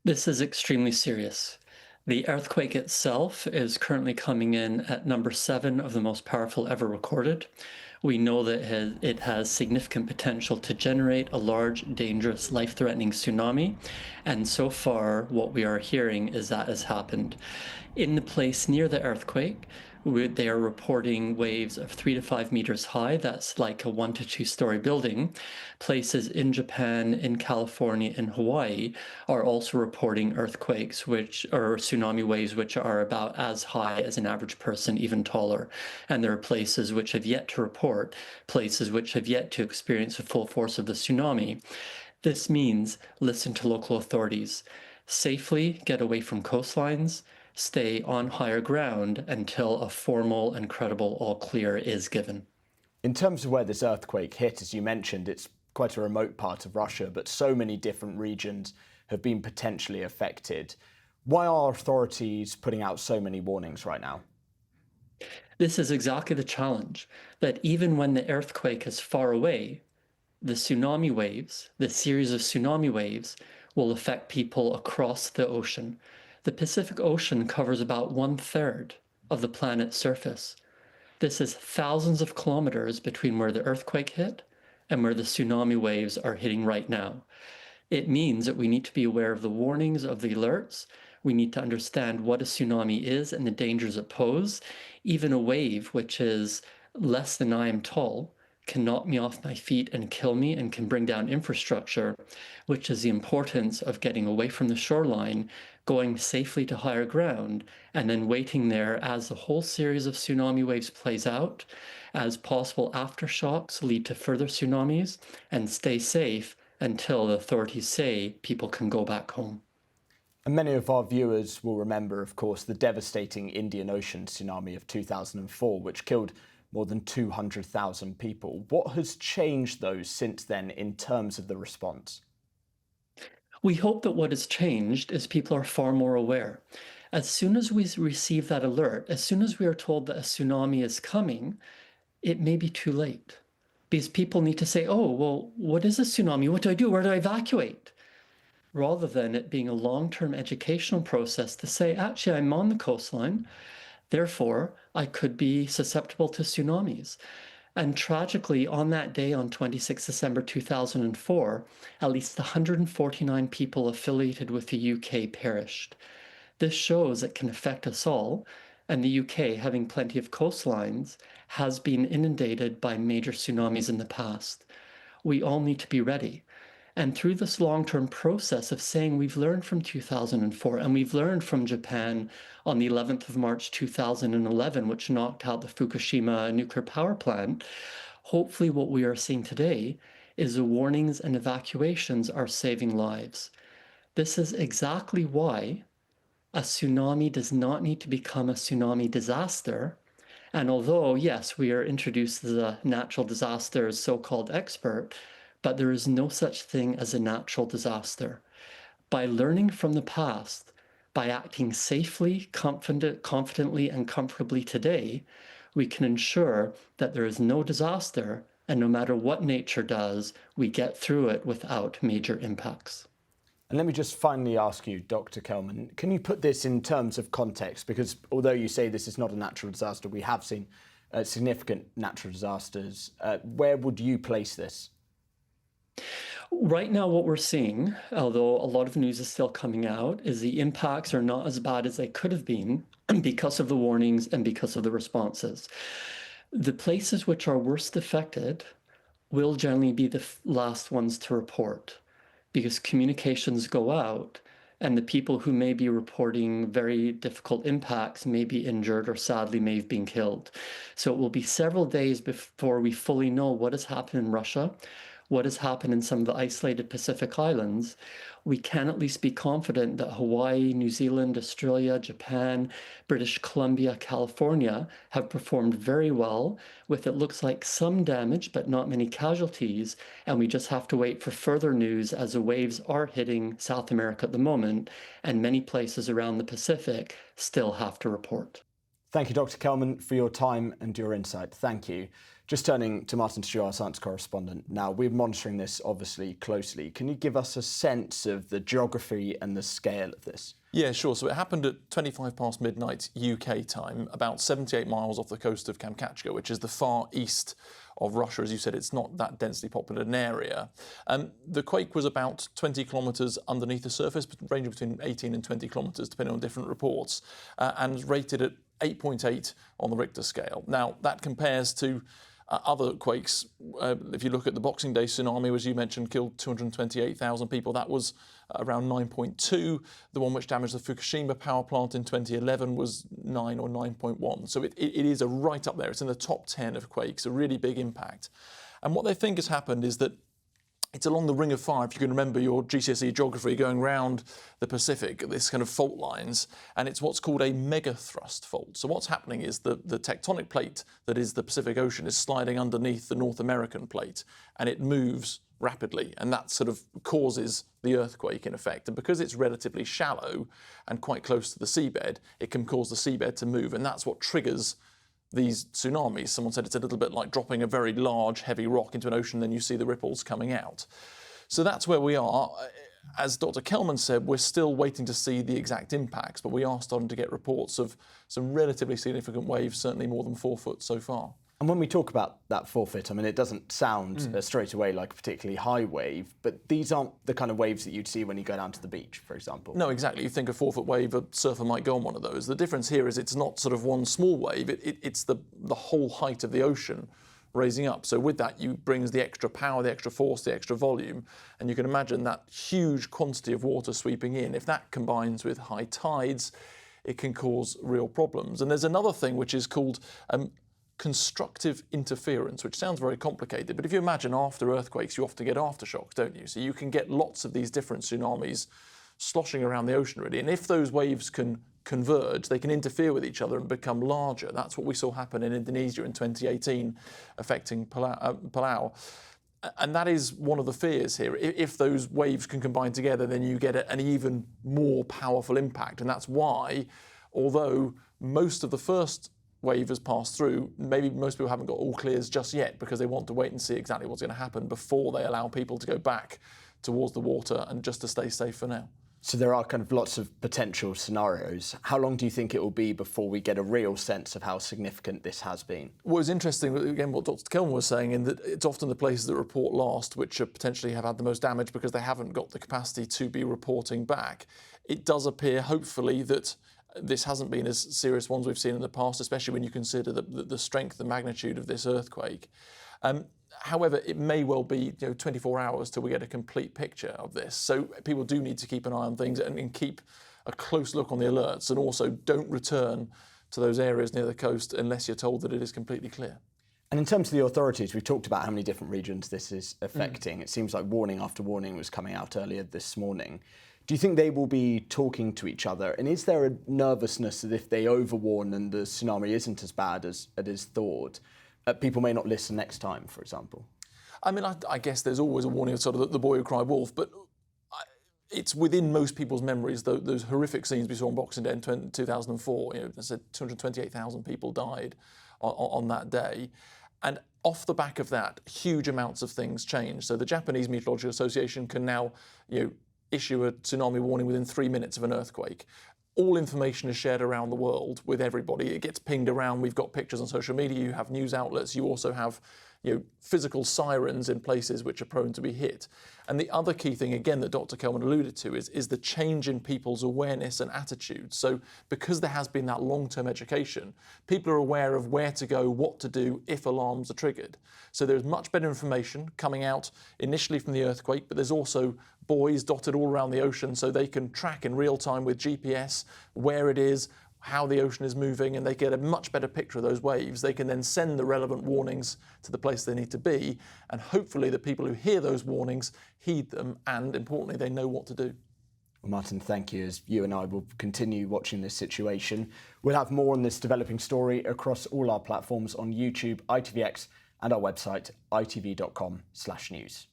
This is extremely serious. The earthquake itself is currently coming in at number 7 of the most powerful ever recorded. We know that it has significant potential to generate a large, dangerous, life-threatening tsunami, and so far what we are hearing is that has happened. In the place near the earthquake, they are reporting waves of 3 to 5 meters high. That's like a 1 to 2 story building. Places in Japan, in California, and Hawaii are also reporting earthquakes, or tsunami waves, which are about as high as an average person, even taller. And there are places which have yet to report, places which have yet to experience the full force of the tsunami. This means listen to local authorities. Safely get away from coastlines, stay on higher ground until a formal and credible all clear is given. In terms of where this earthquake hit, as you mentioned, it's quite a remote part of Russia, but so many different regions have been potentially affected. Why are authorities putting out so many warnings right now? This is exactly the challenge, that even when the earthquake is far away, the tsunami waves, the series of tsunami waves, will affect people across the ocean. The Pacific Ocean covers about 1/3 of the planet's surface. This is thousands of kilometers between where the earthquake hit and where the tsunami waves are hitting right now. It means that we need to be aware of the warnings, of the alerts. We need to understand what a tsunami is and the dangers it poses. Even a wave, which is less than I am tall, can knock me off my feet and kill me and can bring down infrastructure, which is the importance of getting away from the shoreline, going safely to higher ground, and then waiting there as the whole series of tsunami waves plays out, as possible aftershocks lead to further tsunamis, and stay safe until the authorities say people can go back home. And many of our viewers will remember, of course, the devastating Indian Ocean tsunami of 2004, which killed more than 200,000 people. What has changed, though, since then in terms of the response? We hope that what has changed is people are far more aware. As soon as we receive that alert, as soon as we are told that a tsunami is coming, it may be too late. Because people need to say, oh, well, what is a tsunami? What do I do? Where do I evacuate? Rather than it being a long-term educational process to say, actually, I'm on the coastline, therefore, I could be susceptible to tsunamis. And tragically, on that day, on 26 December 2004, at least 149 people affiliated with the UK perished. This shows it can affect us all, and the UK, having plenty of coastlines, has been inundated by major tsunamis in the past. We all need to be ready. And through this long-term process of saying we've learned from 2004 and we've learned from Japan on the 11th of March 2011, which knocked out the Fukushima nuclear power plant, hopefully what we are seeing today is the warnings and evacuations are saving lives. This is exactly why a tsunami does not need to become a tsunami disaster. And although, yes, we are introduced as a natural disasters so-called expert, but there is no such thing as a natural disaster. By learning from the past, by acting safely, confidently, and comfortably today, we can ensure that there is no disaster, and no matter what nature does, we get through it without major impacts. And let me just finally ask you, Dr. Kelman, can you put this in terms of context? Because although you say this is not a natural disaster, we have seen significant natural disasters. Where would you place this? Right now, what we're seeing, although a lot of news is still coming out, is the impacts are not as bad as they could have been because of the warnings and because of the responses. The places which are worst affected will generally be the last ones to report because communications go out and the people who may be reporting very difficult impacts may be injured or sadly may have been killed. So it will be several days before we fully know what has happened in Russia, what has happened in some of the isolated Pacific islands. We can at least be confident that Hawaii, New Zealand, Australia, Japan, British Columbia, California have performed very well with, it looks like, some damage but not many casualties, and we just have to wait for further news as the waves are hitting South America at the moment, and many places around the Pacific still have to report. Thank you, Dr. Kelman, for your time and your insight. Thank you. Just turning to Martin Stewart, our science correspondent. Now, we're monitoring this obviously closely. Can you give us a sense of the geography and the scale of this? Yeah, sure. So it happened at 25 past midnight UK time, about 78 miles off the coast of Kamchatka, which is the far east of Russia. As you said, it's not that densely populated an area. The quake was about 20 kilometres underneath the surface, ranging between 18 and 20 kilometres, depending on different reports, and rated at 8.8 on the Richter scale. Now, that compares to other quakes. If you look at the Boxing Day tsunami, as you mentioned, killed 228,000 people. That was around 9.2. The one which damaged the Fukushima power plant in 2011 was 9 or 9.1. So it is right up there. It's in the top 10 of quakes, a really big impact. And what they think has happened is that it's along the Ring of Fire, if you can remember your GCSE geography, going round the Pacific, this kind of fault lines, and it's what's called a megathrust fault. So what's happening is the tectonic plate that is the Pacific Ocean is sliding underneath the North American plate, and it moves rapidly, and that sort of causes the earthquake in effect. And because it's relatively shallow and quite close to the seabed, it can cause the seabed to move, and that's what triggers these tsunamis. Someone said it's a little bit like dropping a very large, heavy rock into an ocean, then you see the ripples coming out. So that's where we are. As Dr. Kelman said, we're still waiting to see the exact impacts, but we are starting to get reports of some relatively significant waves, certainly more than 4 foot so far. And when we talk about that 4 foot, I mean, it doesn't sound straight away like a particularly high wave, but these aren't the kind of waves that you'd see when you go down to the beach, for example. No, exactly. You think a 4 foot wave, a surfer might go on one of those. The difference here is it's not sort of one small wave, it's the whole height of the ocean raising up. So with that, you brings the extra power, the extra force, the extra volume, and you can imagine that huge quantity of water sweeping in. If that combines with high tides, it can cause real problems. And there's another thing which is called constructive interference, which sounds very complicated, but if you imagine after earthquakes, you often get aftershocks, don't you? So you can get lots of these different tsunamis sloshing around the ocean, really. And if those waves can converge, they can interfere with each other and become larger. That's what we saw happen in Indonesia in 2018, affecting Palau. And that is one of the fears here. If those waves can combine together, then you get an even more powerful impact. And that's why, although most of the first wave has passed through, maybe most people haven't got all clears just yet because they want to wait and see exactly what's going to happen before they allow people to go back towards the water and just to stay safe for now. So there are kind of lots of potential scenarios. How long do you think it will be before we get a real sense of how significant this has been? Well, it's interesting, again, what Dr. Kelman was saying, in that it's often the places that report last which potentially have had the most damage because they haven't got the capacity to be reporting back. It does appear, hopefully, that this hasn't been as serious ones we've seen in the past, especially when you consider the strength and magnitude of this earthquake. However, it may well be 24 hours till we get a complete picture of this. So people do need to keep an eye on things and keep a close look on the alerts, and also don't return to those areas near the coast unless you're told that it is completely clear. And in terms of the authorities, we've talked about how many different regions this is affecting. It seems like warning after warning was coming out earlier this morning. Do you think they will be talking to each other? And is there a nervousness that if they overwarn and the tsunami isn't as bad as it is thought, people may not listen next time, for example? I mean, I guess there's always a warning of sort of the boy who cried wolf, but it's within most people's memories, those horrific scenes we saw on Boxing Day in 2004. I said 228,000 people died on that day. And off the back of that, huge amounts of things changed. So the Japanese Meteorological Association can now issue a tsunami warning within 3 minutes of an earthquake. All information is shared around the world with everybody. It gets pinged around. We've got pictures on social media. You have news outlets. You also have physical sirens in places which are prone to be hit. And the other key thing, again, that Dr. Kelman alluded to is the change in people's awareness and attitudes. So because there has been that long-term education, people are aware of where to go, what to do if alarms are triggered. So there's much better information coming out initially from the earthquake, but there's also buoys dotted all around the ocean so they can track in real time with GPS where it is, how the ocean is moving, and they get a much better picture of those waves. They can then send the relevant warnings to the place they need to be, and hopefully the people who hear those warnings heed them, and importantly, they know what to do. Well, Martin, thank you, as you and I will continue watching this situation. We'll have more on this developing story across all our platforms on YouTube, ITVX, and our website, itv.com/news.